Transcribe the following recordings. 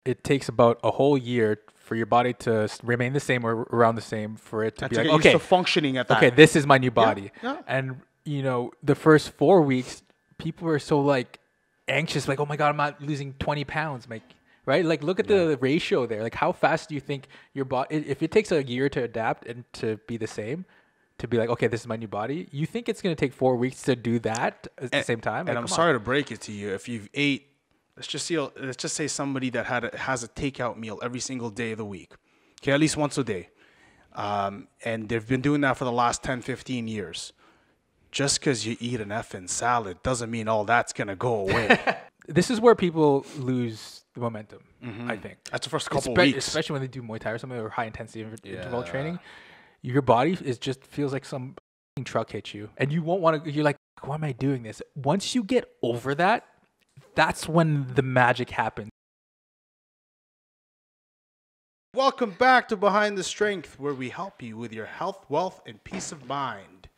it takes about a whole year for your body to remain the same or around the same for it to be To like, get used okay, to functioning at that. okay, this is my new body. yeah. And, the first 4 weeks, people are so like anxious, like, oh my God, I'm not losing 20 pounds. Like, right? Like, look at the ratio there. Like, how fast do you think your body, if it takes a year to adapt and to be the same, to be like, okay, this is my new body, you think it's going to take 4 weeks to do that at the same time? And I'm sorry to break it to you. If you've ate, let's just say somebody that has a takeout meal every single day of the week, okay, at least once a day, and they've been doing that for the last 10, 15 years. Just because you eat an effing salad doesn't mean all that's going to go away. This is where people lose the momentum, I think. That's the first couple weeks. Especially when they do Muay Thai or something, or high intensity interval training. Your body just feels like some truck hit you. And you won't want to, you're like, why am I doing this? Once you get over that, that's when the magic happens. Welcome back to Behind the Strength, where we help you with your health, wealth, and peace of mind.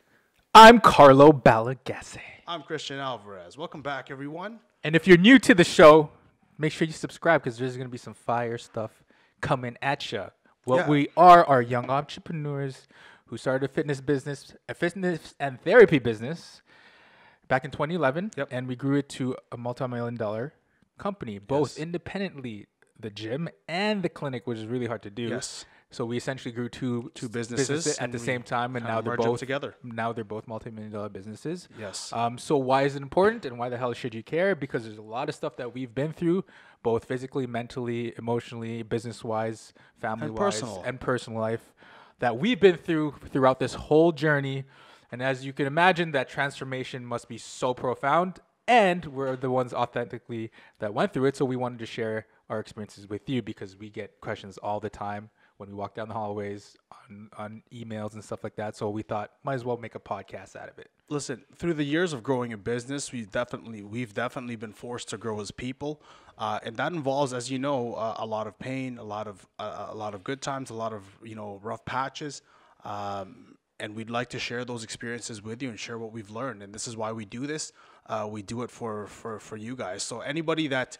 I'm Carlo Balagase. I'm Christian Alvarez. Welcome back, everyone. And if you're new to the show, make sure you subscribe because there's going to be some fire stuff coming at you. We are young entrepreneurs who started a fitness and therapy business back in 2011. Yep. And we grew it to a multi-million-dollar company, both independently, the gym and the clinic, which is really hard to do. Yes. So we essentially grew two businesses at the same time, and now they're both together. Now they're both multi-million-dollar businesses. Yes. So why is it important, and why the hell should you care? Because there's a lot of stuff that we've been through, both physically, mentally, emotionally, business-wise, family-wise, and personal life, that we've been throughout this whole journey. And as you can imagine, that transformation must be so profound. And we're the ones authentically that went through it. So we wanted to share our experiences with you because we get questions all the time when we walk down the hallways, on emails and stuff like that. So we thought, might as well make a podcast out of it. Listen, through the years of growing a business, we've definitely been forced to grow as people, and that involves, as you know, a lot of pain, a lot of good times, a lot of rough patches, and we'd like to share those experiences with you and share what we've learned. And this is why we do this. We do it for you guys. So anybody that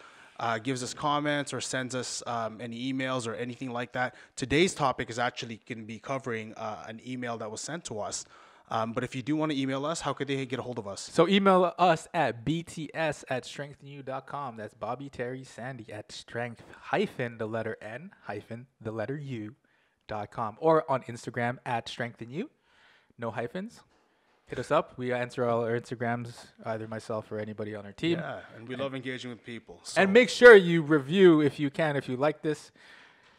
gives us comments or sends us any emails or anything like that. Today's topic is actually going to be covering an email that was sent to us. But if you do want to email us, how could they get a hold of us? So email us at bts@strengthenyou.com. That's Bobby, Terry, Sandy at strength the letter N the letter U.com, or on Instagram at strengthenyou. No hyphens. Hit us up. We answer all our Instagrams, either myself or anybody on our team. Yeah, and we love engaging with people. So. And make sure you review if you can. If you like this,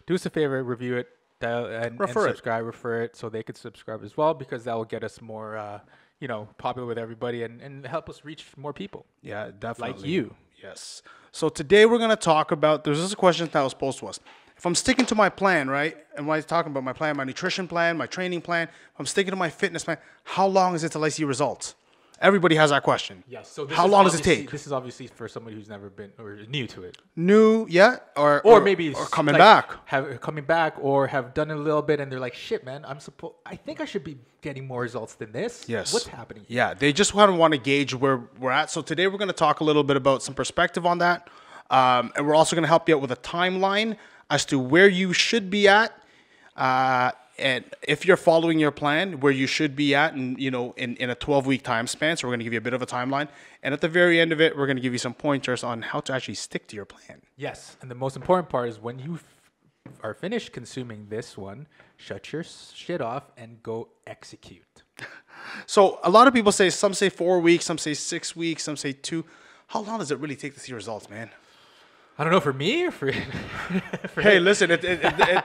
do us a favor, review it and subscribe. Refer it so they could subscribe as well, because that will get us more, popular with everybody and help us reach more people. Yeah, definitely. Like you. Yes. So today we're going to talk about, there's this question that was posed to us. If I'm sticking to my plan, right, and when I'm talking about my plan, my nutrition plan, my training plan, if I'm sticking to my fitness plan, how long is it till I see results? Everybody has that question. Yes. So how long does it take? This is obviously for somebody who's never been or new to it. New, yeah, or maybe coming back. Coming back, or have done it a little bit, and they're like, "Shit, man, I think I should be getting more results than this." Yes. What's happening? Yeah, they just want to gauge where we're at. So today we're going to talk a little bit about some perspective on that, and we're also going to help you out with a timeline as to where you should be at. And if you're following your plan, where you should be at, and in a 12-week time span. So we're going to give you a bit of a timeline, and at the very end of it, we're going to give you some pointers on how to actually stick to your plan. Yes, and the most important part is when you are finished consuming this one, shut your shit off and go execute. So a lot of people say, some say 4 weeks, some say 6 weeks, some say 2. How long does it really take to see results, man? I don't know, for me or for hey, listen, it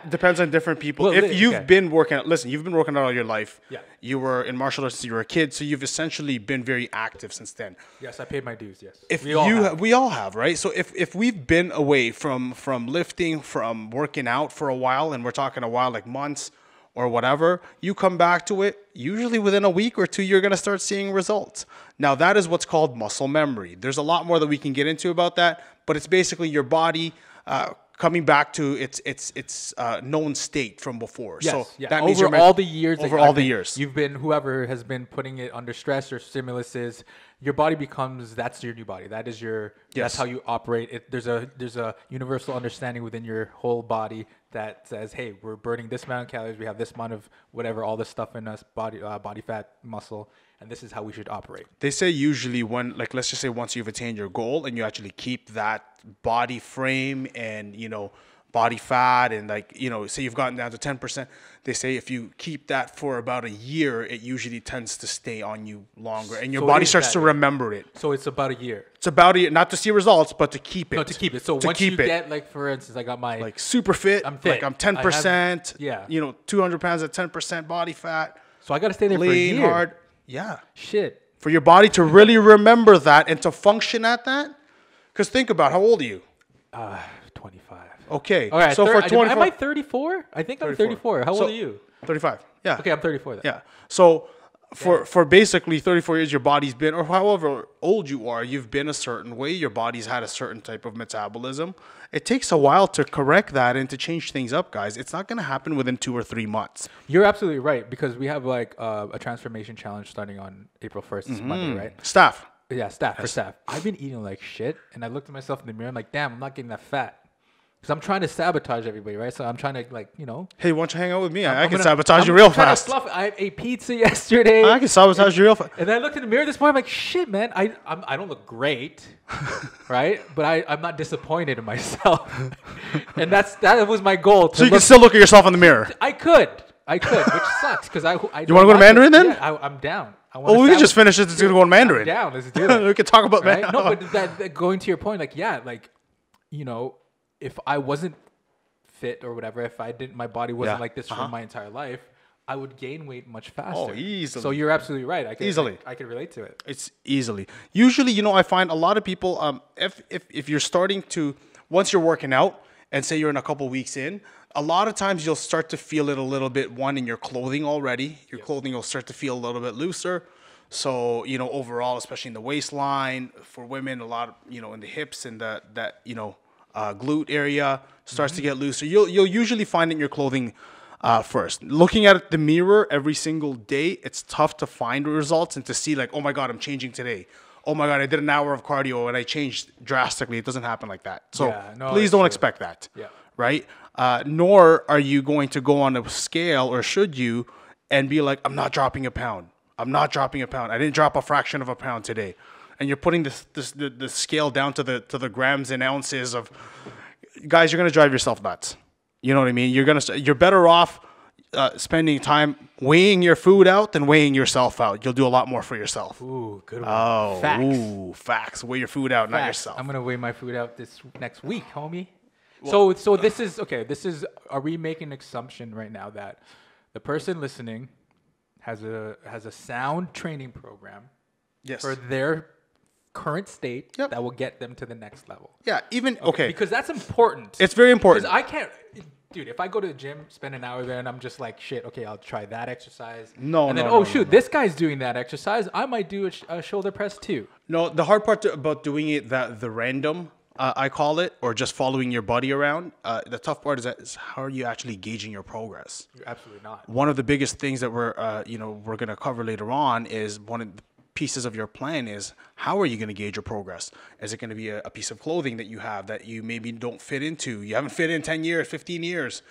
depends on different people. Well, if you've been working out, you've been working out all your life. Yeah. You were in martial arts since you were a kid, so you've essentially been very active since then. Yes, I paid my dues, yes. We all have, right? So if we've been away from lifting, from working out for a while, and we're talking a while like months or whatever, you come back to it, usually within a week or two, you're going to start seeing results. Now, that is what's called muscle memory. There's a lot more that we can get into about that, but it's basically your body coming back to its known state from before. Yes, so yeah. that means over all the years, you've been, whoever has been putting it under stress or stimuluses, your body becomes, that's your new body. That is your, that's how you operate. There's a universal understanding within your whole body that says, hey, we're burning this amount of calories. We have this amount of whatever, all this stuff in us, body fat, muscle, and this is how we should operate. They say usually when, like, let's just say once you've attained your goal and you actually keep that body frame and, you know, body fat and, like, you know, say you've gotten down to 10%, they say if you keep that for about a year, it usually tends to stay on you longer and your body starts to remember it. So it's about a year. It's about a year, not to see results, but to keep it. No, to keep it. So once you get, like, for instance, I got my... Like, super fit. I'm fit. Like, I'm 10%. Yeah. You know, 200 pounds at 10% body fat. So I got to stay there for a year. Lean, hard. Yeah. Shit. For your body to really remember that and to function at that. Because think about, how old are you? 25. Okay. All right. So for 24. Am I 34? I think I'm 34. How old are you? 35. Yeah. Okay, I'm 34 then. Yeah. So for basically 34 years, your body's been, or however old you are, you've been a certain way. Your body's had a certain type of metabolism. It takes a while to correct that and to change things up, guys. It's not going to happen within 2 or 3 months. You're absolutely right, because we have, like, a transformation challenge starting on April 1st. This Monday, right? Staff. Yeah, for staff. I've been eating like shit, and I looked at myself in the mirror. I'm like, damn, I'm not getting that fat. Because I'm trying to sabotage everybody, right? So I'm trying to, like, you know. Hey, why don't you hang out with me? I can sabotage you real fast. I ate pizza yesterday. I can sabotage you real fast. And then I looked in the mirror this morning. I'm like, shit, man. I don't look great, right? But I'm not disappointed in myself. And that was my goal. So you can still look at yourself in the mirror. I could, which sucks. Because I you want to go to Mandarin then? Yeah, I'm down. We can just finish this. It's going to go in Mandarin. I'm down. Let's do it. We can talk about Mandarin. No, but that going to your point, like, yeah, like, you know, if I wasn't fit or whatever, if my body wasn't like this for my entire life, I would gain weight much faster. Oh, easily. So you're absolutely right. I can relate to it. It's easily. Usually, you know, I find a lot of people, if you're starting to, once you're working out and say you're in a couple weeks in, a lot of times you'll start to feel it a little bit, one, in your clothing already. Your clothing will start to feel a little bit looser. So, you know, overall, especially in the waistline, for women, a lot of, you know, in the hips and that you know, glute area starts to get looser. You'll usually find it in your clothing first. Looking at the mirror every single day, it's tough to find results and to see, like, oh my God, I'm changing today. Oh my God, I did an hour of cardio and I changed drastically. It doesn't happen like that. So please don't expect that. Yeah. Right? Nor are you going to go on a scale, or should you, and be like, I'm not dropping a pound. I'm not dropping a pound. I didn't drop a fraction of a pound today. And you're putting the scale down to the grams and ounces of, guys, you're going to drive yourself nuts. You know what I mean? You're better off spending time weighing your food out than weighing yourself out. You'll do a lot more for yourself. Ooh, good one. Oh, facts. Ooh, facts. Weigh your food out, not yourself. I'm going to weigh my food out this next week, homie. Well, so this is, okay, are we making an assumption right now that the person listening has a sound training program for their current state that will get them to the next level? Yeah, okay. Because that's important. It's very important. Because I can't, dude, if I go to the gym, spend an hour there, and I'm just like, shit, okay, I'll try that exercise. This guy's doing that exercise. I might do a shoulder press too. No, the hard part about doing it, the random, I call it, or just following your buddy around, the tough part is how are you actually gauging your progress? You're absolutely not. One of the biggest things that we're going to cover later on is one of the pieces of your plan is, how are you going to gauge your progress? Is it going to be a piece of clothing that you have that you maybe don't fit into? You haven't fit in 10 years, 15 years.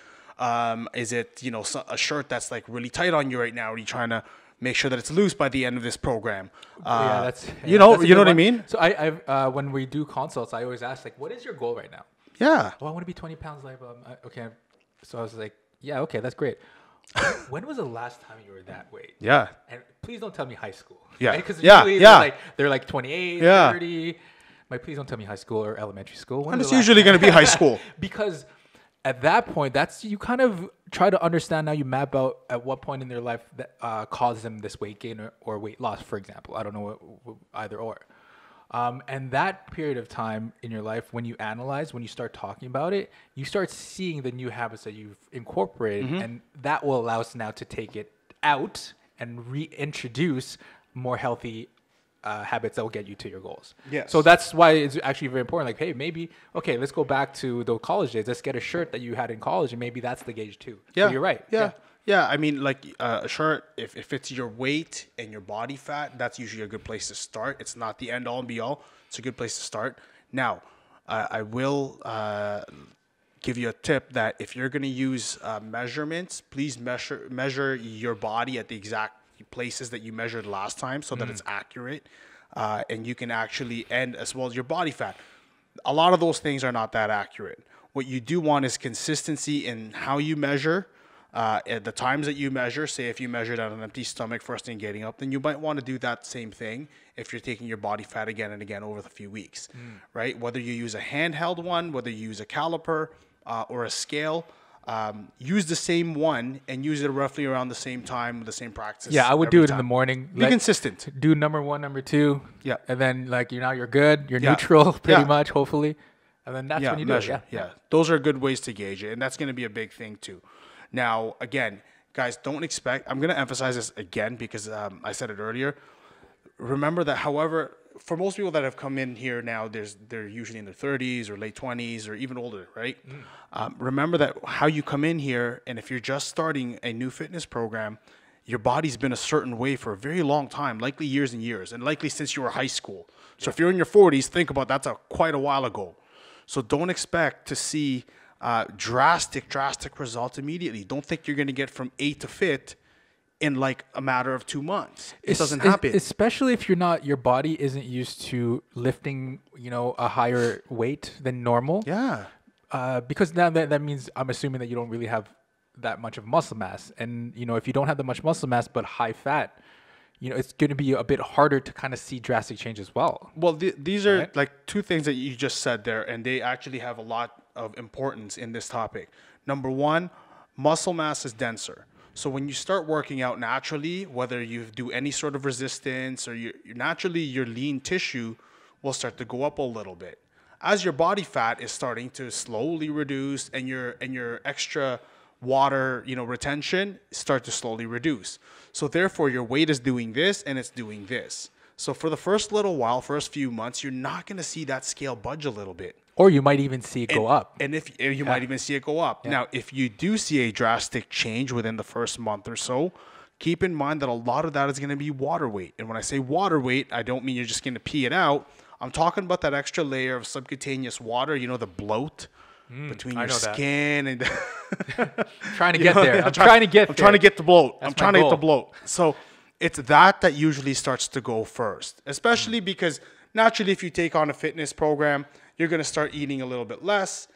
Is it, a shirt that's like really tight on you right now? Are you trying to make sure that it's loose by the end of this program? That's you know what I mean? So I when we do consults, I always ask, like, what is your goal right now? Yeah. Oh, I want to be 20 pounds lighter. Okay. So I was like, yeah, okay, that's great. When was the last time you were that weight? Yeah. And please don't tell me high school. Yeah. Because they're like 28, 30. Like, please don't tell me high school or elementary school. And it's usually going to be high school. Because at that point, you kind of try to understand, now you map out at what point in their life that caused them this weight gain or weight loss, for example. I don't know what either or. And that period of time in your life, when you analyze, when you start talking about it, you start seeing the new habits that you've incorporated, and that will allow us now to take it out and reintroduce more healthy habits that will get you to your goals. Yes. So that's why it's actually very important. Like, hey, maybe, okay, let's go back to the college days. Let's get a shirt that you had in college, and maybe that's the gauge too. Yeah. So you're right. Yeah. I mean, like a shirt, if it's your weight and your body fat, that's usually a good place to start. It's not the end all and be all. It's a good place to start. Now, I will give you a tip that if you're going to use measurements, please measure your body at the exact places that you measured last time so that it's accurate, and you can actually end as well as your body fat. A lot of those things are not that accurate. What you do want is consistency in how you measure. At the times that you measure, say if you measured on an empty stomach first thing getting up, then you might want to do that same thing if you're taking your body fat again and again over the few weeks, right? Whether you use a handheld one, whether you use a caliper or a scale, use the same one and use it roughly around the same time with the same practice. Yeah, I would do it in the morning. Be consistent. Do number 1, number 2. Yeah. And then like you're good. You're neutral pretty much, hopefully. And then that's when you measure. do it. Yeah. Those are good ways to gauge it. And that's going to be a big thing too. Now, again, guys, don't expect, I'm going to emphasize this again because I said it earlier. Remember that, however, for most people that have come in here now, they're usually in their 30s or late 20s or even older, right? Remember that how you come in here, and if you're just starting a new fitness program, your body's been a certain way for a very long time, likely years and years, and likely since you were high school. So if you're in your 40s, think about that's quite a while ago. So don't expect to see drastic results immediately. Don't think you're going to get from 8 to fit in like a matter of 2 months. It doesn't happen. Especially if your body isn't used to lifting, a higher weight than normal. Yeah. Because now that means I'm assuming that you don't really have that much of muscle mass. And, if you don't have that much muscle mass but high fat, it's going to be a bit harder to kind of see drastic change as well. Well, these are like two things that you just said there, and they actually have a lot of importance in this topic. Number one, muscle mass is denser. So when you start working out naturally, whether you do any sort of resistance or your lean tissue will start to go up a little bit. As your body fat is starting to slowly reduce and your extra water, retention start to slowly reduce. So therefore your weight is doing this and it's doing this. So for the first little while, first few months, you're not going to see that scale budge a little bit. Or you might even see it go up. And if you might even see it go up. Yeah. Now, if you do see a drastic change within the first month or so, keep in mind that a lot of that is going to be water weight. And when I say water weight, I don't mean you're just going to pee it out. I'm talking about that extra layer of subcutaneous water, the bloat between your skin and trying to get there. I'm trying to get the bloat. I'm trying to get the bloat. So it's that usually starts to go first, especially because naturally if you take on a fitness program, you're going to start eating a little bit less.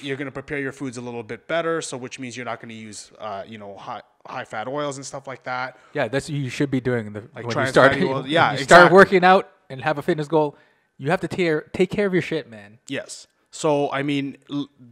You're going to prepare your foods a little bit better, so which means you're not going to use, high fat oils and stuff like that. Yeah, that's what you should be doing. When you start working out and have a fitness goal, you have to take care of your shit, man. Yes. So I mean,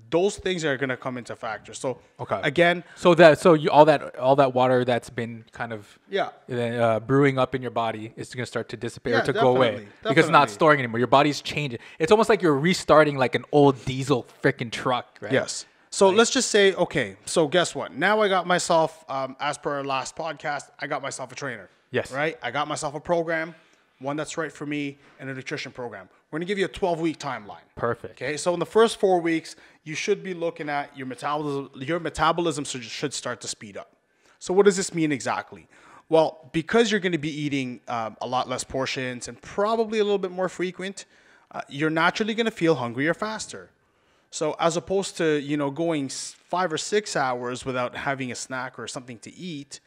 those things are going to come into factor. So again, all that water that's been kind of brewing up in your body is going to start to dissipate or to go away because it's not storing anymore. Your body's changing. It's almost like you're restarting like an old diesel freaking truck, right? Yes. So let's just say, okay, so guess what? Now I got myself, as per our last podcast, I got myself a trainer. Yes. Right? I got myself a program, one that's right for me, and a nutrition program. We're going to give you a 12-week timeline. Perfect. Okay, so in the first 4 weeks, you should be looking at your metabolism. Your metabolism should start to speed up. So what does this mean exactly? Well, because you're going to be eating a lot less portions and probably a little bit more frequent, you're naturally going to feel hungrier faster. So as opposed to, going 5 or 6 hours without having a snack or something to eat,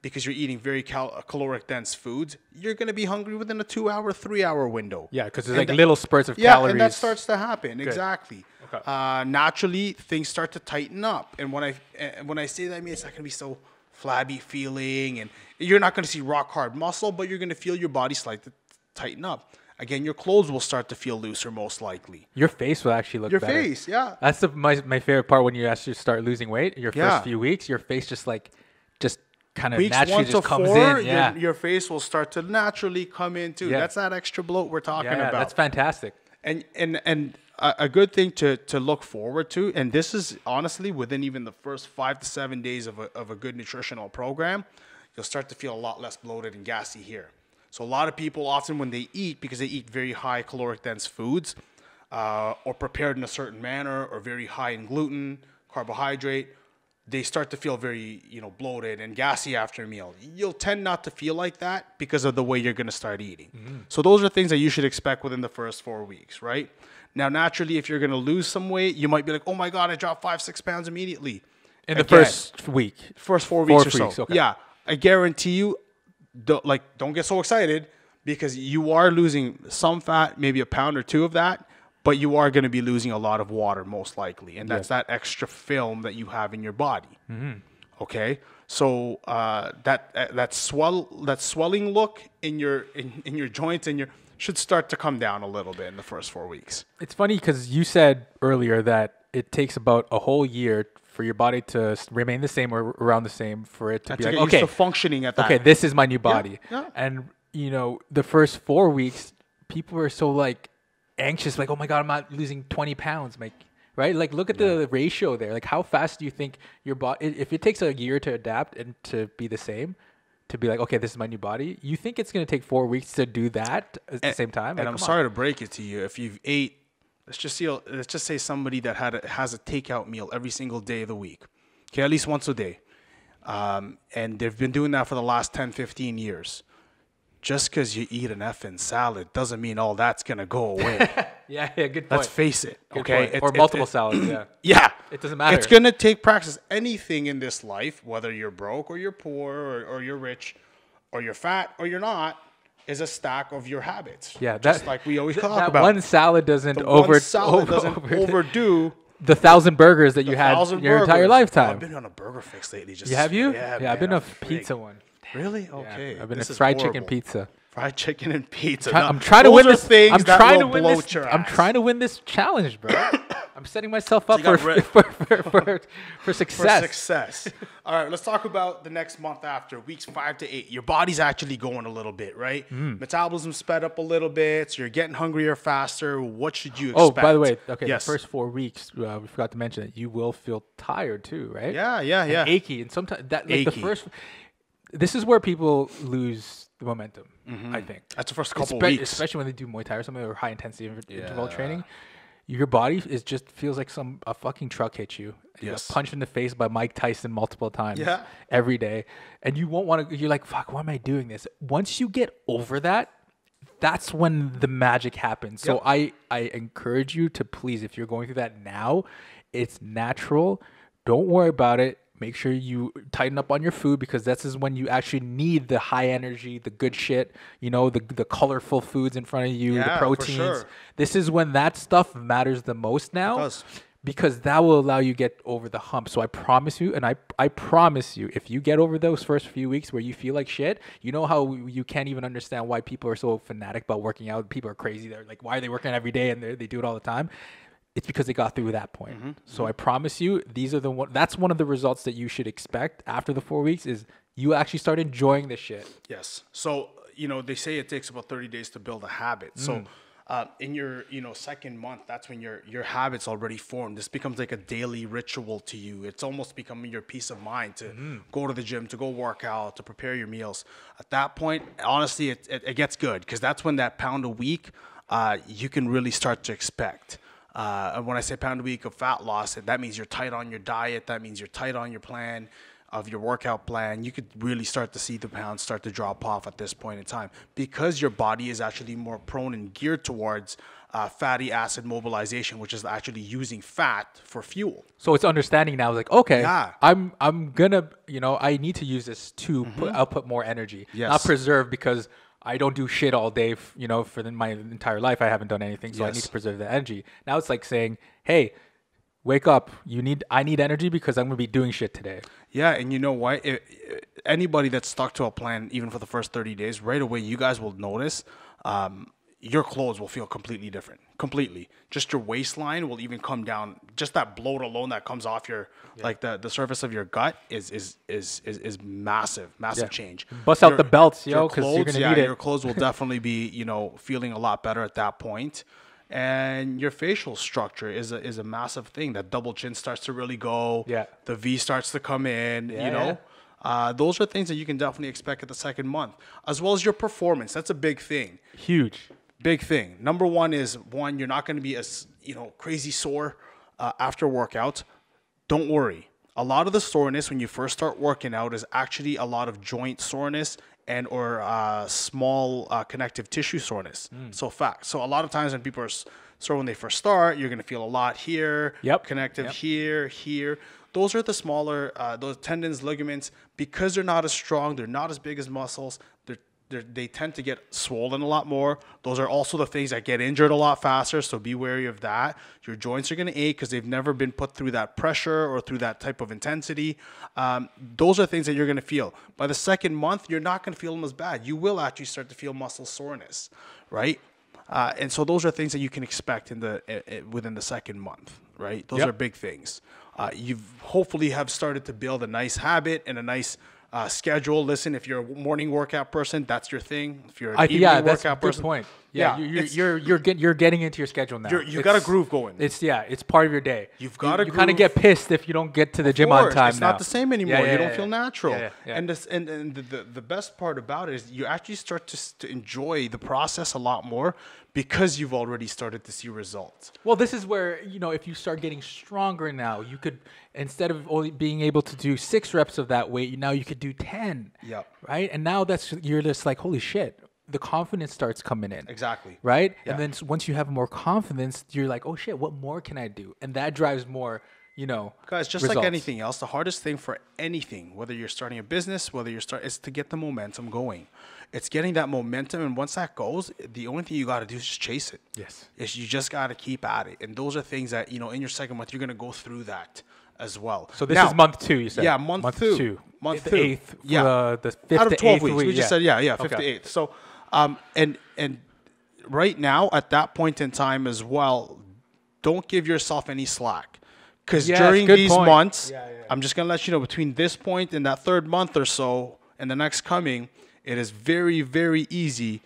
because you're eating very caloric dense foods, you're going to be hungry within a 2 hour, 3 hour window. Yeah, because there's little spurts of calories. Yeah, and that starts to happen. Good. Exactly. Okay. Naturally, things start to tighten up. And when I say that, I mean it's not going to be so flabby feeling, and you're not going to see rock hard muscle, but you're going to feel your body slightly tighten up. Again, your clothes will start to feel looser, most likely. Your face will actually look better. Your face, yeah. That's my favorite part when you actually start losing weight. Your first few weeks, your face just kind of naturally just comes in. Yeah. Your face will start to naturally come in too. Yeah. That's that extra bloat we're talking about. That's fantastic. And a good thing to look forward to, and this is honestly within even the first 5 to 7 days of a good nutritional program, you'll start to feel a lot less bloated and gassy here. So a lot of people often when they eat, because they eat very high caloric dense foods, or prepared in a certain manner, or very high in gluten, carbohydrate, they start to feel very, bloated and gassy after a meal. You'll tend not to feel like that because of the way you're going to start eating. So those are things that you should expect within the first 4 weeks, right? Now, naturally, if you're going to lose some weight, you might be like, oh my God, I dropped 5-6 pounds immediately. In the first week. First 4 weeks or so. Okay. Yeah. I guarantee you, don't get so excited because you are losing some fat, maybe a pound or two of that, but you are going to be losing a lot of water most likely. And that's that extra film that you have in your body. Okay. So that swelling look in your joints and should start to come down a little bit in the first 4 weeks. It's funny because you said earlier that it takes about a whole year for your body to remain the same or around the same for it to be like, okay, used to functioning at that. Okay, this is my new body. Yeah. And the first 4 weeks, people are so like anxious, like, oh my God, I'm not losing 20 pounds, right? Like, look at the ratio there. Like, how fast do you think your body, if it takes a year to adapt and to be the same, to be like, okay, this is my new body, you think it's going to take 4 weeks to do that at the same time? And I'm sorry to break it to you. If you've ate, let's just say somebody that has a takeout meal every single day of the week, okay, at least once a day, and they've been doing that for the last 10, 15 years. Just because you eat an effing salad doesn't mean all that's going to go away. Yeah, good point. Let's face it, okay? Or multiple salads, yeah. Yeah. It doesn't matter. It's going to take practice. Anything in this life, whether you're broke or you're poor or you're rich or you're fat or you're not, is a stack of your habits. Yeah. Just like we always talk that about. One salad doesn't overdo the 1,000 burgers that you had your entire lifetime. I've been on a burger fix lately. Have you? Yeah, I've been a pizza one. Really? Okay. Yeah, I've been a fried chicken pizza. Fried chicken and pizza. I'm trying to win this. I'm trying to win this challenge, bro. I'm setting myself up for success. All right, let's talk about the next month after, weeks 5 to 8. Your body's actually going a little bit, right? Metabolism sped up a little bit, so you're getting hungrier faster. What should you expect? Oh, by the way, okay, yes. The first 4 weeks, we forgot to mention that you will feel tired too, right? Yeah. And achy, and sometimes the first. This is where people lose the momentum. I think that's the first couple weeks, especially when they do Muay Thai or something or high intensity interval training. Your body just feels like a fucking truck hit you. You got punched in the face by Mike Tyson multiple times every day. And you won't want to, you're like, fuck, why am I doing this? Once you get over that, that's when the magic happens. So I encourage you to please, if you're going through that now, it's natural. Don't worry about it. Make sure you tighten up on your food because this is when you actually need the high energy, the good shit, the colorful foods in front of you, the proteins. For sure. This is when that stuff matters the most now because that will allow you to get over the hump. So I promise you, and I promise you, if you get over those first few weeks where you feel like shit, you know how you can't even understand why people are so fanatic about working out. People are crazy. They're like, why are they working every day and they do it all the time? It's because they got through that point. So I promise you, that's one of the results that you should expect after the 4 weeks is you actually start enjoying this shit. Yes. So, they say it takes about 30 days to build a habit. So in your, second month, that's when your habits already formed. This becomes like a daily ritual to you. It's almost becoming your peace of mind to go to the gym, to go work out, to prepare your meals. At that point, honestly, it gets good because that's when that pound a week you can really start to expect. And when I say pound a week of fat loss, that means you're tight on your diet. That means you're tight on your plan of your workout plan. You could really start to see the pounds start to drop off at this point in time because your body is actually more prone and geared towards fatty acid mobilization, which is actually using fat for fuel. So it's understanding now, like, okay, I'm gonna, I need to use this to output more energy, not preserve because I don't do shit all day, for my entire life. I haven't done anything, so I need to preserve the energy. Now it's like saying, hey, wake up. I need energy because I'm going to be doing shit today. Yeah, and you know what? Anybody that's stuck to a plan, even for the first 30 days, right away, you guys will notice your clothes will feel completely different. Completely. Just your waistline will even come down. Just that bloat alone that comes off your, like the surface of your gut is massive change. Bust out the belts, because you're going to need it. Your clothes will definitely be, feeling a lot better at that point. And your facial structure is a massive thing. That double chin starts to really go. Yeah. The V starts to come in, Those are things that you can definitely expect at the second month, as well as your performance. That's a big thing. Huge. Big thing. Number one is, you're not going to be as, crazy sore after workouts. Don't worry. A lot of the soreness when you first start working out is actually a lot of joint soreness and or small connective tissue soreness. So a lot of times when people are sore when they first start, you're going to feel a lot here, connective here. Those are the smaller, those tendons, ligaments, because they're not as strong, they're not as big as muscles, they tend to get swollen a lot more. Those are also the things that get injured a lot faster, so be wary of that. Your joints are going to ache because they've never been put through that pressure or through that type of intensity. Those are things that you're going to feel. By the second month, you're not going to feel them as bad. You will actually start to feel muscle soreness, right? And so those are things that you can expect within the second month, right? Those are big things. You've hopefully have started to build a nice habit and a nice schedule. Listen, if you're a morning workout person, that's your thing. If you're an evening workout person, good point. You're getting into your schedule now. You got a groove going. It's part of your day. You kind of get pissed if you don't get to the gym on time. It's not the same anymore. You don't feel natural. And the best part about it is you actually start to enjoy the process a lot more because you've already started to see results. Well, this is where, if you start getting stronger now, you could, instead of only being able to do 6 reps of that weight, now you could do 10. Yep. Right? And now you're just like, holy shit. The confidence starts coming in. Exactly. Right? Yeah. And then once you have more confidence, you're like, oh shit, what more can I do? And that drives more, Guys, just results. like anything else, the hardest thing for anything, whether you're starting a business, is to get the momentum going. It's getting that momentum, and once that goes, the only thing you got to do is just chase it. Yes. You just got to keep at it. And those are things that, in your second month, you're going to go through that as well. So this is month 2, you said? Yeah, month two. Month 2. 8th. Yeah. The 5th out of 12 to 8th weeks. week. We just said, 5th to 8th. So, and right now, at that point in time as well, don't give yourself any slack. Because during these months, I'm just going to let you know, between this point and that third month or so and the next coming, it is very, very easy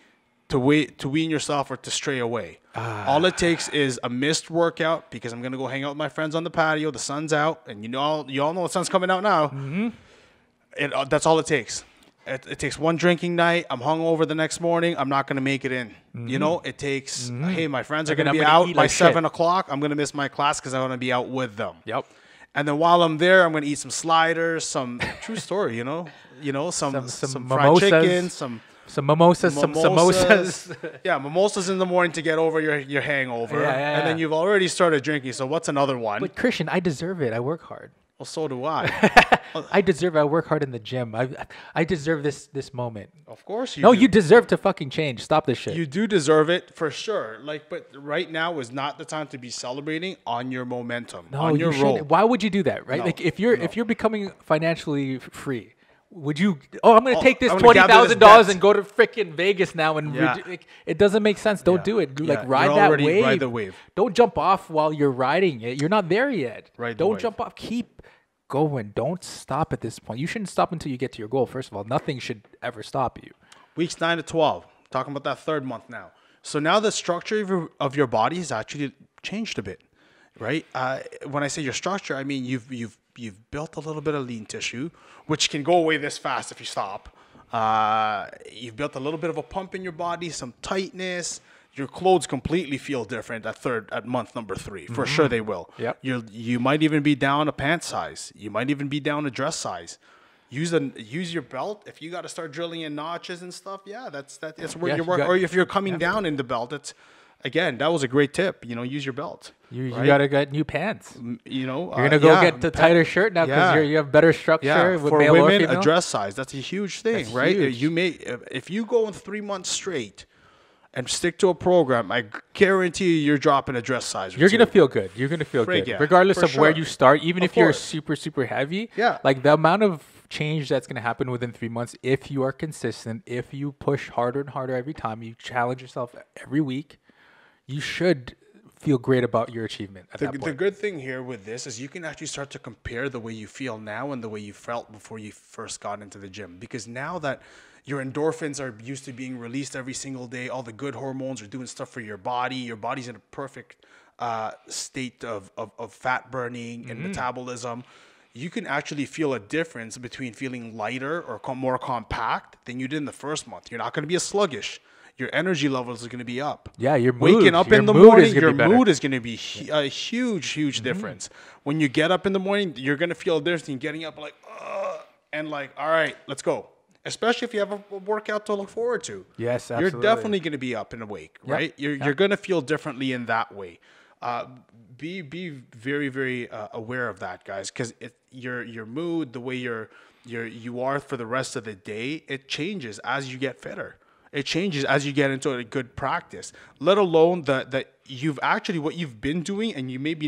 to wean yourself or to stray away. All it takes is a missed workout, because I'm going to go hang out with my friends on the patio. The sun's out, and you all know the sun's coming out now. Mm-hmm. That's all it takes. It takes one drinking night. I'm hungover the next morning. I'm not going to make it in. Mm-hmm. It takes, hey, my friends are going to be out by 7 o'clock. I'm going to miss my class because I want to be out with them. Yep. And then while I'm there, I'm going to eat some sliders, some true story, some fried chicken, some mimosas. Yeah, mimosas in the morning to get over your hangover. And then you've already started drinking. So what's another one? But Christian, I deserve it. I work hard. Well, so do I. I deserve it. I work hard in the gym. I deserve this moment. Of course you do. No, do. you deserve to fucking change. Stop this shit. You do deserve it for sure. But right now is not the time to be celebrating on your momentum, on your roll. Why would you do that, right? No, if you're becoming financially free, would you? Oh, I'm going to take this $20,000 and go to freaking Vegas now, and it doesn't make sense. Don't do it. Ride that wave. Don't jump off while you're riding it. You're not there yet. Don't jump off. Keep going. Don't stop at this point. You shouldn't stop until you get to your goal. First of all, nothing should ever stop you. Weeks 9 to 12. Talking about that third month now. So now the structure of your body has actually changed a bit, right? When I say your structure, I mean you've built a little bit of lean tissue, which can go away this fast if you stop. You've built a little bit of a pump in your body, some tightness. Your clothes completely feel different at month number 3. For sure they will. Yep. You might even be down a pant size. You might even be down a dress size. Use your belt. If you got to start drilling in notches and stuff, that's where you work. Or if you're coming down in the belt, again, that was a great tip. Use your belt. You got to get new pants. You're gonna go get the tighter shirt now because you have better structure with for male women, or female. a dress size. That's a huge thing, that's right? Huge. If you go in 3 months straight and stick to a program, I guarantee you're dropping a dress size. You're gonna feel good. You're gonna feel good, regardless of where you start. Even if you're super, super heavy, like the amount of change that's gonna happen within 3 months, if you are consistent, if you push harder and harder every time, you challenge yourself every week, you should feel great about your achievement at that point. The good thing here with this is you can actually start to compare the way you feel now and the way you felt before you first got into the gym, because now that your endorphins are used to being released every single day. All the good hormones are doing stuff for your body. Your body's in a perfect state of fat burning and metabolism. you can actually feel a difference between feeling lighter or more compact than you did in the first month. You're not going to be as sluggish. Your energy levels are going to be up. Yeah, your mood, waking up in the morning, your mood is going to be a huge difference. When you get up in the morning, you're going to feel a difference in getting up like, and like, all right, let's go. Especially if you have a workout to look forward to. Yes, absolutely. You're definitely going to be up and awake, right? You're going to feel differently in that way. Be very, very aware of that, guys, because your mood, the way you are for the rest of the day, it changes as you get fitter. It changes as you get into a good practice. Let alone that you've actually what you've been doing, and you maybe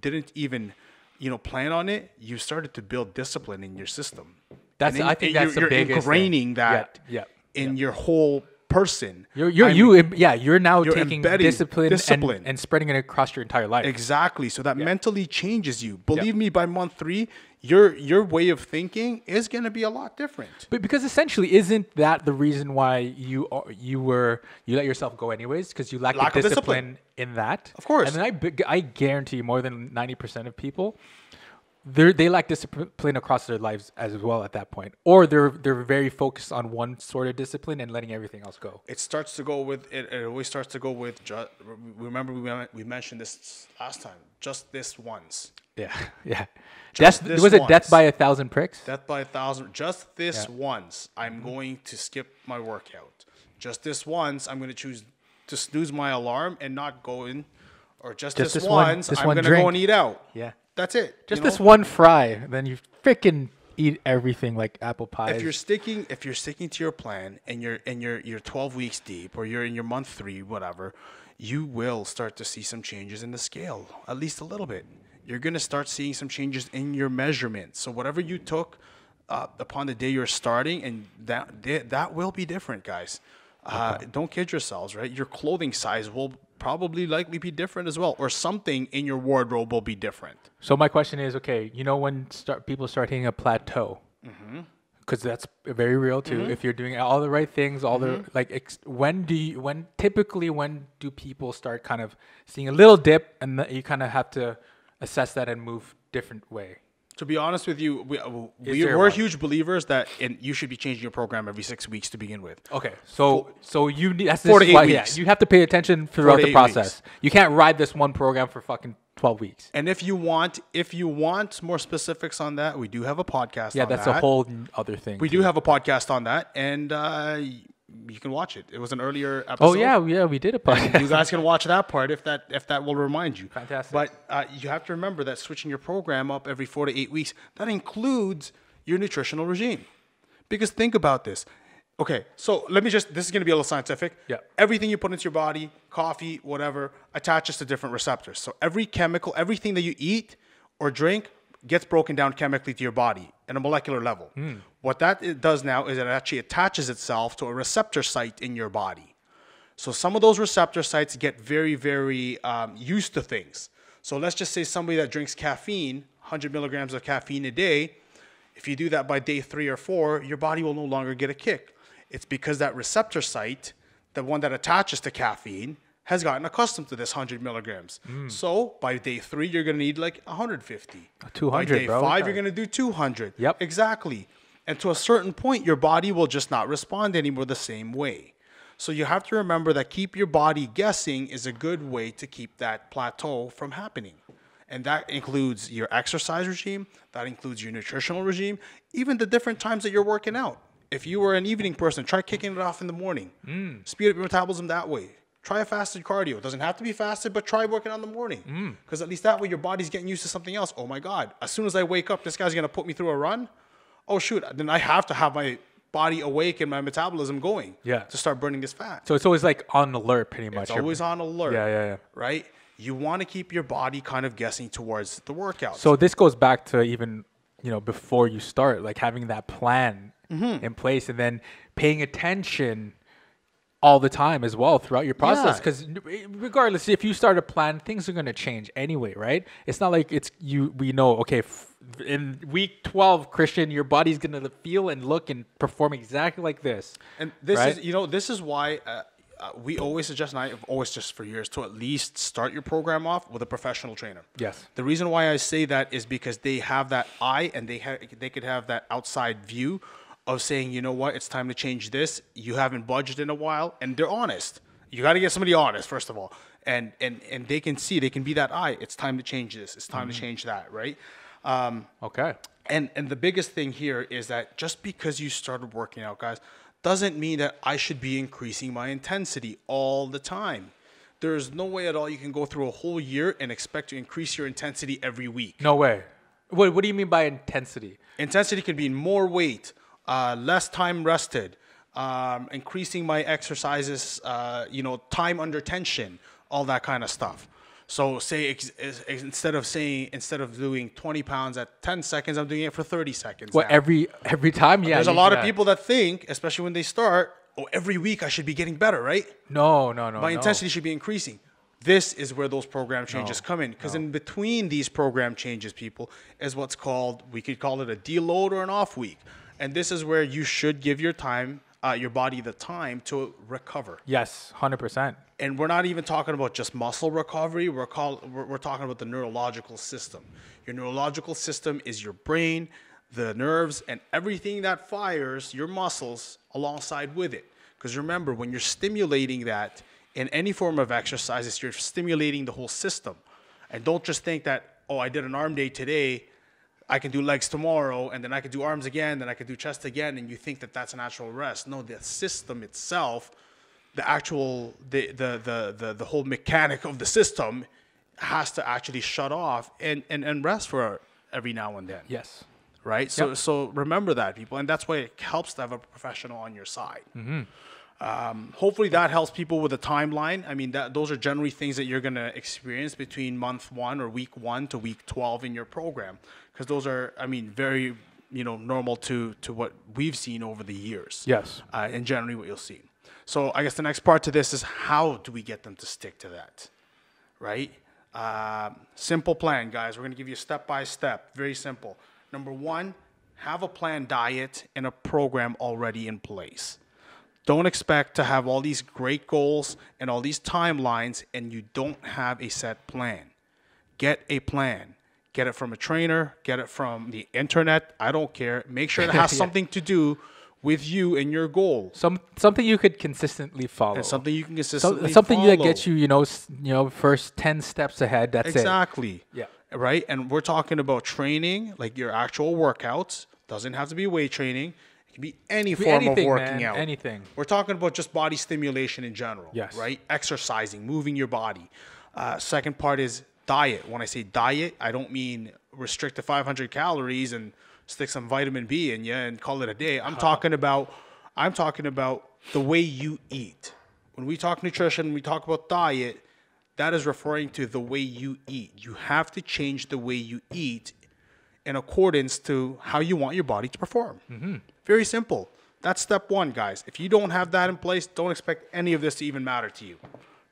didn't even plan on it. You started to build discipline in your system. I think that's the biggest. You're ingraining that in your whole person. You're now taking discipline and spreading it across your entire life. Exactly. So that mentally changes you. Believe me, by month 3, your way of thinking is going to be a lot different. But because essentially, isn't that the reason why you let yourself go anyways? Because you lack the discipline in that. Of course. And then I guarantee you, more than 90% of people, they lack discipline across their lives as well at that point, or they're very focused on one sort of discipline and letting everything else go. It starts to go with it. It always starts to go with. Remember, we mentioned this last time. Just this once. Yeah. Death by 1,000 pricks? Death by 1,000. Just this once, I'm going to skip my workout. Just this once, I'm going to choose to snooze my alarm and not go in. Or just this once, I'm going to go and eat out. Yeah. That's it. Just this one fry, then you freaking eat everything like apple pie. If you're sticking to your plan and you're 12 weeks deep, or you're in your month 3, whatever, you will start to see some changes in the scale, at least a little bit. You're gonna start seeing some changes in your measurements. So whatever you took upon the day you're starting, and that will be different, guys. Don't kid yourselves, right? Your clothing size will probably likely be different as well, or something in your wardrobe will be different. So my question is, okay, when people start hitting a plateau, because that's very real too. If you're doing all the right things, all the when do people start kind of seeing a little dip, and you kind of have to assess that and move different way? To be honest with you, we're huge believers that you should be changing your program every 6 weeks to begin with. Okay, so you need 4 to 8 weeks. You have to pay attention throughout the process. You can't ride this one program for fucking 12 weeks. And if you want more specifics on that, we do have a podcast. Yeah, that's a whole other thing. We do have a podcast on that, and you can watch it. It was an earlier episode. Oh yeah, we did a podcast. You guys can watch that part if that will remind you. Fantastic. But you have to remember that switching your program up every 4 to 8 weeks, that includes your nutritional regime. Because think about this. Okay, so this is going to be a little scientific. Yeah. Everything you put into your body, coffee, whatever, attaches to different receptors. So every chemical, everything that you eat or drink gets broken down chemically to your body at a molecular level. What that does now is it actually attaches itself to a receptor site in your body. So some of those receptor sites get very, very used to things. So let's just say somebody that drinks caffeine, 100 milligrams of caffeine a day, if you do that by day 3 or 4, your body will no longer get a kick. It's because that receptor site, the one that attaches to caffeine, has gotten accustomed to this 100 milligrams. So by day 3, you're going to need like 150. 200, by day bro. 5, you're going to do 200. Yep. Exactly. And to a certain point, your body will just not respond anymore the same way. So you have to remember that keep your body guessing is a good way to keep that plateau from happening. And that includes your exercise regime. That includes your nutritional regime. Even the different times that you're working out. If you were an evening person, try kicking it off in the morning. Speed up your metabolism that way. Try a fasted cardio. It doesn't have to be fasted, but try working on the morning. Because at least that way your body's getting used to something else. Oh my God, as soon as I wake up, this guy's going to put me through a run. Oh shoot, then I have to have my body awake and my metabolism going to start burning this fat. So it's always like on alert pretty much. It's always on alert. Yeah. Right? You want to keep your body kind of guessing towards the workout. So this goes back to even, before you start, like having that plan in place and then paying attention all the time as well throughout your process, because regardless if you start a plan, things are going to change anyway, right? It's not like we know, okay, in week 12, Christian, your body's going to feel and look and perform exactly like this. And this is, this is why we always suggest, and I've always just for years, to at least start your program off with a professional trainer. Yes. The reason why I say that is because they have that eye, and they could have that outside view of saying, you know what, it's time to change this. You haven't budgeted in a while, and they're honest. You got to get somebody honest, first of all, and they can see, they can be that eye. It's time to change this. It's time to change that, right? Okay. And the biggest thing here is that just because you started working out, guys, doesn't mean that I should be increasing my intensity all the time. There's no way at all you can go through a whole year and expect to increase your intensity every week. No way. What do you mean by intensity? Intensity could be more weight, less time rested, increasing my exercises, time under tension, all that kind of stuff. So say instead of doing 20 pounds at 10 seconds, I'm doing it for 30 seconds. What, now. every time? Yeah. There's a lot of people that think, especially when they start, every week I should be getting better, right? No. My intensity should be increasing. This is where those program changes come in. Because in between these program changes, people, is what's called, we could call it a deload or an off week. And this is where you should give your body the time to recover. Yes, 100%. And we're not even talking about just muscle recovery. We're talking about the neurological system. Your neurological system is your brain, the nerves, and everything that fires your muscles alongside with it. Because remember, when you're stimulating that in any form of exercises, you're stimulating the whole system. And don't just think that, oh, I did an arm day today, I can do legs tomorrow, and then I could do arms again, then I could do chest again, and you think that that's a natural rest. No, the system itself, the actual, the whole mechanic of the system has to actually shut off and rest for every now and then. Yes. Right? So remember that, people, and that's why it helps to have a professional on your side. Hopefully that helps people with a timeline. I mean, those are generally things that you're going to experience between month 1 or week 1 to week 12 in your program, because those are, I mean, very, normal to what we've seen over the years. Yes. And generally what you'll see. So I guess the next part to this is, how do we get them to stick to that, right? Simple plan, guys. We're going to give you step by step. Very simple. Number 1, have a planned diet and a program already in place. Don't expect to have all these great goals and all these timelines and you don't have a set plan. Get a plan. Get it from a trainer. Get it from the internet. I don't care. Make sure it has something to do with you and your goal. Something you could consistently follow. And something you can consistently something follow. That gets you, first 10 steps ahead. That's exactly. Yeah. Right? And we're talking about training, like your actual workouts. Doesn't have to be weight training. It can be any form of working out. Anything. We're talking about just body stimulation in general. Yes. Right? Exercising, moving your body. Second part is diet. When I say diet, I don't mean restrict to 500 calories and stick some vitamin B in you and call it a day. I'm talking about the way you eat. When we talk nutrition, we talk about diet, that is referring to the way you eat. You have to change the way you eat in accordance to how you want your body to perform. Very simple. That's step 1, guys. If you don't have that in place, don't expect any of this to even matter to you.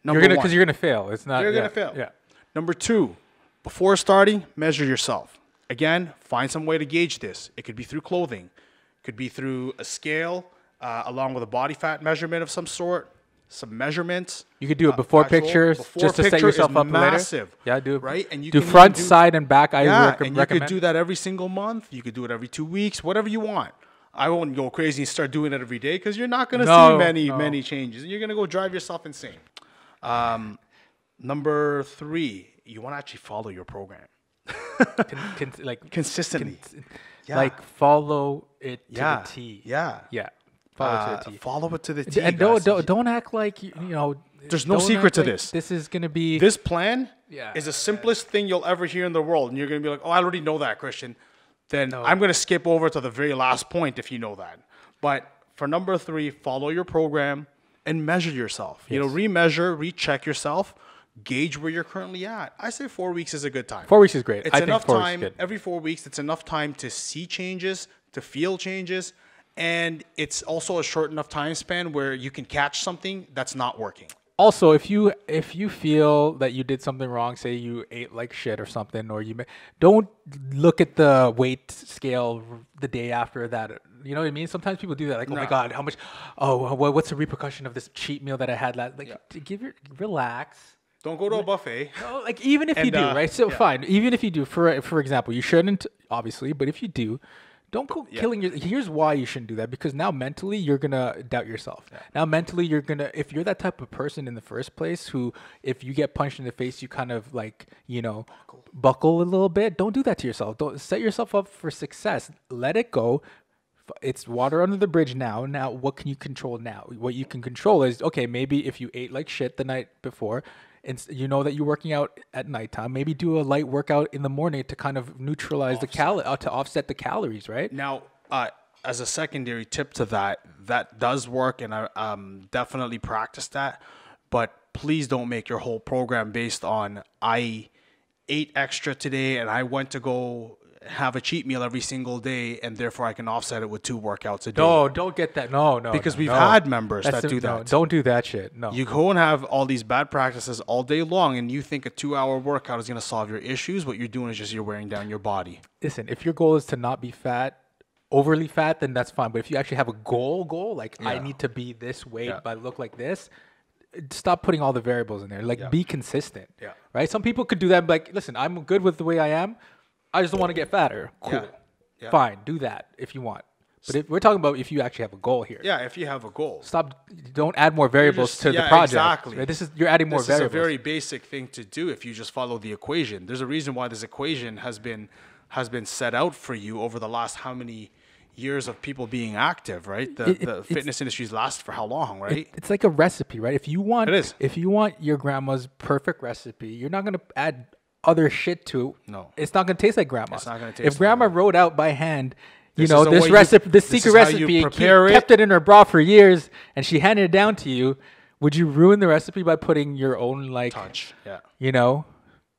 Because you're gonna fail. It's not. You're gonna fail. Yeah. Number 2, before starting, measure yourself. Again, find some way to gauge this. It could be through clothing. It could be through a scale, along with a body fat measurement of some sort, some measurements. You could do a before pictures just to set yourself up massive, later. Yeah, do it. Right? And you do can front, side, and back. I recommend. You could do that every single month. You could do it every 2 weeks, whatever you want. I won't go crazy and start doing it every day because you're not going to see many changes. You're going to go drive yourself insane. Number 3, you want to actually follow your program. Consistently. Like follow it to the T. Yeah. Follow it to the T. Follow it to the T. And don't act like there's no secret to this. This is gonna be this plan is the simplest thing you'll ever hear in the world, and you're gonna be like, oh, I already know that, Christian. Then I'm gonna skip over to the very last point if you know that. But for number 3, follow your program and measure yourself. Yes. Remeasure, recheck yourself. Gauge where you're currently at. I say 4 weeks is a good time. 4 weeks is great. It's enough time. Every 4 weeks, it's enough time to see changes, to feel changes, and it's also a short enough time span where you can catch something that's not working. Also, if you feel that you did something wrong, say you ate like shit or something, or don't look at the weight scale the day after that You know what I mean? Sometimes people do that. Like, oh my God, how much? Oh, what's the repercussion of this cheat meal that I had last? Like, relax. Don't go to a buffet. No, like even if you do, right? So fine. Even if you do, for example, you shouldn't obviously, but if you do, don't go killing your. Here's why you shouldn't do that, because now mentally you're gonna doubt yourself. Yeah. Now mentally you're gonna, if you're that type of person in the first place who, if you get punched in the face, you kind of like, you know, buckle a little bit. Don't do that to yourself. Don't set yourself up for success. Let it go. It's water under the bridge now. Now, what can you control now? What you can control is, okay, maybe if you ate like shit the night before, and you know that you're working out at nighttime, maybe do a light workout in the morning to kind of neutralize to offset the calories, right? Now, as a secondary tip to that does work, and I definitely practice that. But please don't make your whole program based on I ate extra today and I went to go have a cheat meal every single day, and therefore I can offset it with 2 workouts a day. No, don't get that. No. Because we've had members that do that. No, don't do that shit. No. You go and have all these bad practices all day long, and you think a 2-hour workout is going to solve your issues. What you're doing is just you're wearing down your body. Listen, if your goal is to not be fat, overly fat, then that's fine. But if you actually have a goal, like I need to be this weight, but I look like this, stop putting all the variables in there. Like be consistent. Yeah. Right? Some people could do that. Like, listen, I'm good with the way I am. I just don't want to get fatter. Cool. Yeah. Fine. Do that if you want. But if we're talking about if you actually have a goal here. Yeah, if you have a goal. Don't add more variables to the project. Exactly. Right? You're adding more variables. This is a very basic thing to do if you just follow the equation. There's a reason why this equation has been set out for you over the last how many years of people being active, right? The fitness industry's lasted for how long, right? It's like a recipe, right? If you want your grandma's perfect recipe, you're not going to add other shit to. No. It's not going to taste like grandma's. It's not going to taste if grandma wrote out by hand, this secret recipe, kept it in her bra for years, and she handed it down to you, would you ruin the recipe by putting your own touch? Yeah. You know,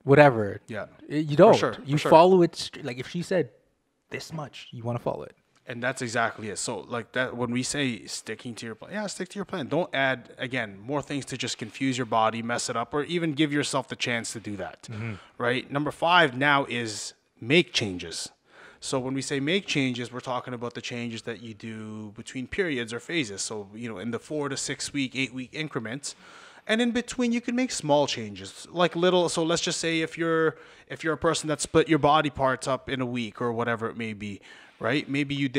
whatever. Yeah. You don't. You follow it. Like if she said this much, you want to follow it. And that's exactly it. So like that, when we say sticking to your plan, stick to your plan. Don't add, again, more things to just confuse your body, mess it up, or even give yourself the chance to do that, right? Number 5 now is make changes. So when we say make changes, we're talking about the changes that you do between periods or phases. So, you know, in the 4 to 6 week, 8 week increments. And in between, you can make small changes, like little. So let's just say if you're a person that split your body parts up in a week or whatever it may be, right? Maybe you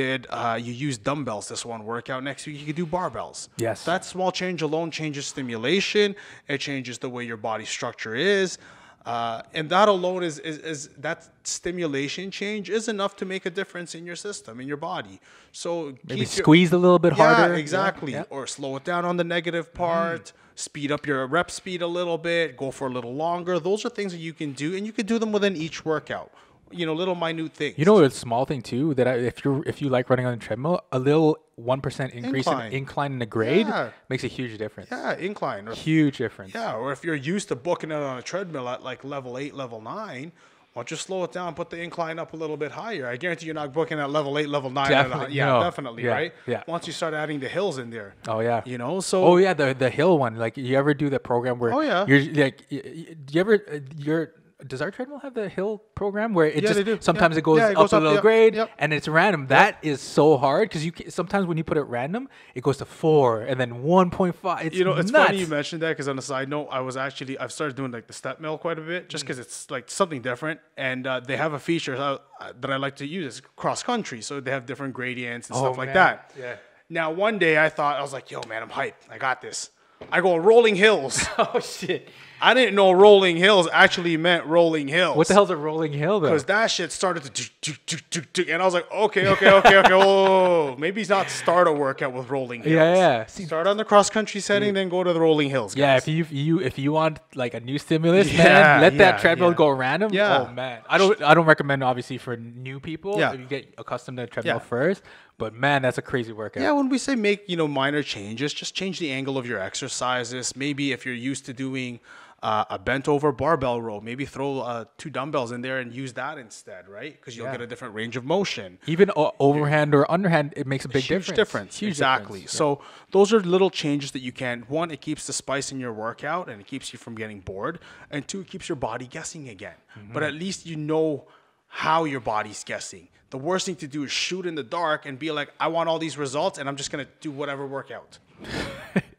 used dumbbells this one workout. Next week, you could do barbells. Yes. That small change alone changes stimulation. It changes the way your body structure is. And that alone is that stimulation change is enough to make a difference in your system, in your body. So maybe squeeze a little bit harder. Yeah, exactly. Yeah. Or slow it down on the negative part. Speed up your rep speed a little bit. Go for a little longer. Those are things that you can do, and you can do them within each workout. You know, little minute things. You know, a small thing too that if you like running on the treadmill, a little 1% increase in incline in the grade makes a huge difference. Yeah, incline. Huge difference. Yeah, or if you're used to booking it on a treadmill at like level 8, level 9, why don't you slow it down, put the incline up a little bit higher? I guarantee you're not booking at level 8, level 9. Definitely, right? Yeah. Once you start adding the hills in there. Oh yeah. You know, so. Oh yeah, the hill one. Like, you ever do the program where? Oh yeah. You're like, does our treadmill have the hill program where it sometimes it goes up a little grade and it's random? That is so hard because sometimes when you put it random, it goes to 4 and then 1.5. It's it's nuts. funny you mentioned that because on a side note, I've started doing like the step mill quite a bit just because it's like something different, and they have a feature that I like to use. It's cross country, so they have different gradients and stuff like that. Yeah. Now one day I was like, yo man, I'm hyped. I got this. I go rolling hills. Oh shit. I didn't know rolling hills actually meant rolling hills. What the hell's a rolling hill, though? Because that shit started to and I was like, okay. Whoa. Maybe it's not start a workout with rolling hills. Yeah. Start on the cross country setting, then go to the rolling hills. Guys. Yeah, if you want like a new stimulus, man, let that treadmill go random. Yeah. Oh man, I don't recommend obviously for new people. Yeah. If you get accustomed to the treadmill first. But man, that's a crazy workout. Yeah, when we say make minor changes, just change the angle of your exercises. Maybe if you're used to doing a bent over barbell row, maybe throw 2 dumbbells in there and use that instead, right? Because you'll get a different range of motion. Even overhand or underhand, it makes a big difference. Huge exactly. Difference. So those are little changes that you can. 1, it keeps the spice in your workout and it keeps you from getting bored. And 2, it keeps your body guessing again. But at least you know how your body's guessing. The worst thing to do is shoot in the dark and be like, I want all these results and I'm just going to do whatever workout.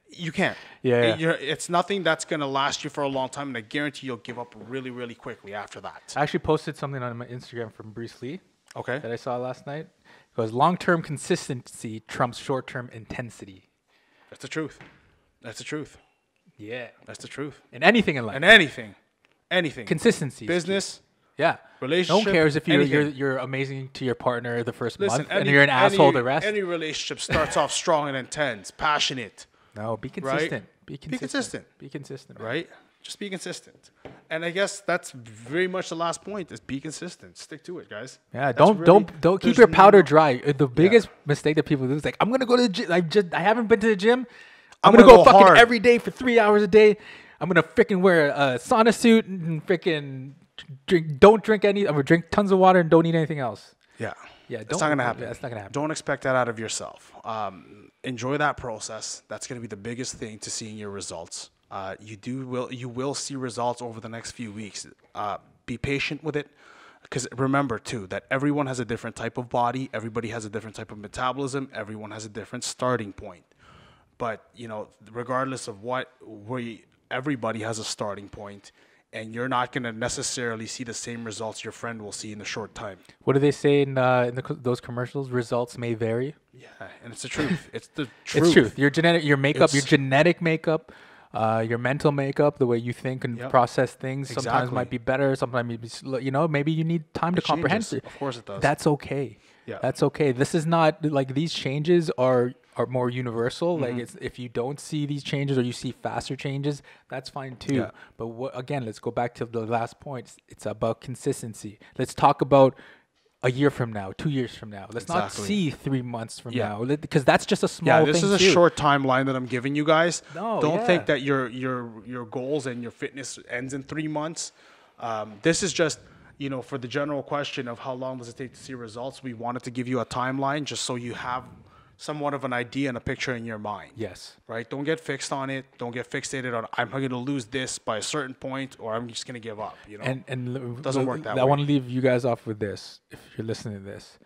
You can't. Yeah. It's nothing that's going to last you for a long time, and I guarantee you'll give up really, really quickly after that. I actually posted something on my Instagram from Bruce Lee. Okay. That I saw last night. It goes, long-term consistency trumps short-term intensity. That's the truth. That's the truth. Yeah. That's the truth. In anything in life. And anything. Consistency. Business. Yeah. Relationship. No one cares if you're amazing to your partner the first month and any, you're an asshole the rest. Any relationship starts off strong and intense, passionate. No, be consistent. Right? Be consistent. Be consistent. Right? Just be consistent. And I guess that's very much the last point is be consistent. Stick to it, guys. Yeah, don't keep your powder dry. The biggest mistake that people do is like, I'm going to go to the gym. I haven't been to the gym. I'm going to go fucking hard every day for 3 hours a day. I'm going to freaking wear a sauna suit and freaking don't drink any. I'm going to drink tons of water and don't eat anything else. Yeah. Yeah, it's not going to happen. Yeah, it's not going to happen. Don't expect that out of yourself. Enjoy that process. That's going to be the biggest thing to seeing your results. You will see results over the next few weeks. Be patient with it, because remember too that everyone has a different type of body. Everybody has a different type of metabolism. Everyone has a different starting point. But regardless of everybody has a starting point. And you're not going to necessarily see the same results your friend will see in a short time. What do they say in those commercials? Results may vary. Yeah, and it's the truth. It's the truth. It's truth. Your genetic makeup, your mental makeup, the way you think and process things, sometimes might be better. Sometimes maybe you need time to comprehend it. Of course, it does. That's okay. Yeah, that's okay. This is not like these changes are more universal. Like if you don't see these changes or you see faster changes, that's fine too. Yeah. But again, let's go back to the last point. It's about consistency. Let's talk about a year from now, 2 years from now. Let's not see 3 months from now, because that's just a small thing. Yeah, this is a short timeline that I'm giving you guys. No, don't think that your goals and your fitness ends in 3 months. This is just for the general question of how long does it take to see results. We wanted to give you a timeline just so you have somewhat of an idea and a picture in your mind. Yes. Right? Don't get fixed on it. Don't get fixated on, I'm going to lose this by a certain point or I'm just going to give up. And it doesn't work that way. I want to leave you guys off with this. If you're listening to this,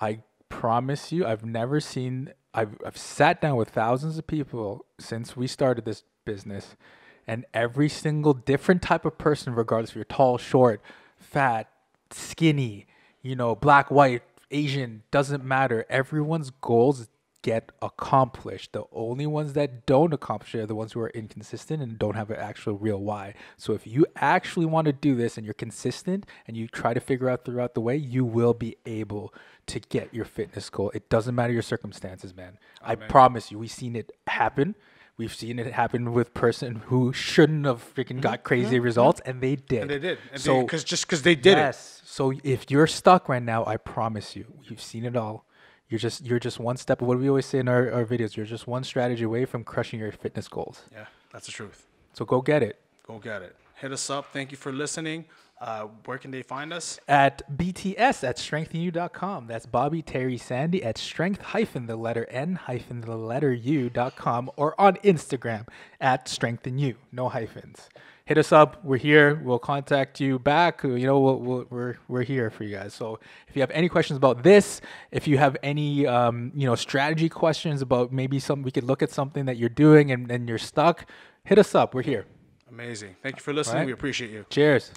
I promise you, I've sat down with thousands of people since we started this business, and every single different type of person, regardless if you're tall, short, fat, skinny, black, white, Asian, doesn't matter. Everyone's goals get accomplished. The only ones that don't accomplish it are the ones who are inconsistent and don't have an actual real why. So if you actually want to do this and you're consistent and you try to figure out throughout the way, you will be able to get your fitness goal. It doesn't matter your circumstances, man. I promise you, we've seen it happen. We've seen it happen with person who shouldn't have freaking got crazy results, and they did. And they did. Because they did it. So if you're stuck right now, I promise you, you've seen it all. You're just one step. What do we always say in our videos? You're just one strategy away from crushing your fitness goals. Yeah, that's the truth. So go get it. Go get it. Hit us up. Thank you for listening. Where can they find us? At BTS at strengthenyou.com. That's Bobby, Terry, Sandy at strength-n-u.com, or on Instagram at strengthenyou. No hyphens. Hit us up. We're here. We'll contact you back. We're here for you guys. So if you have any questions about this, if you have any strategy questions about maybe we could look at something that you're doing and you're stuck, hit us up. We're here. Amazing. Thank you for listening. Right. We appreciate you. Cheers.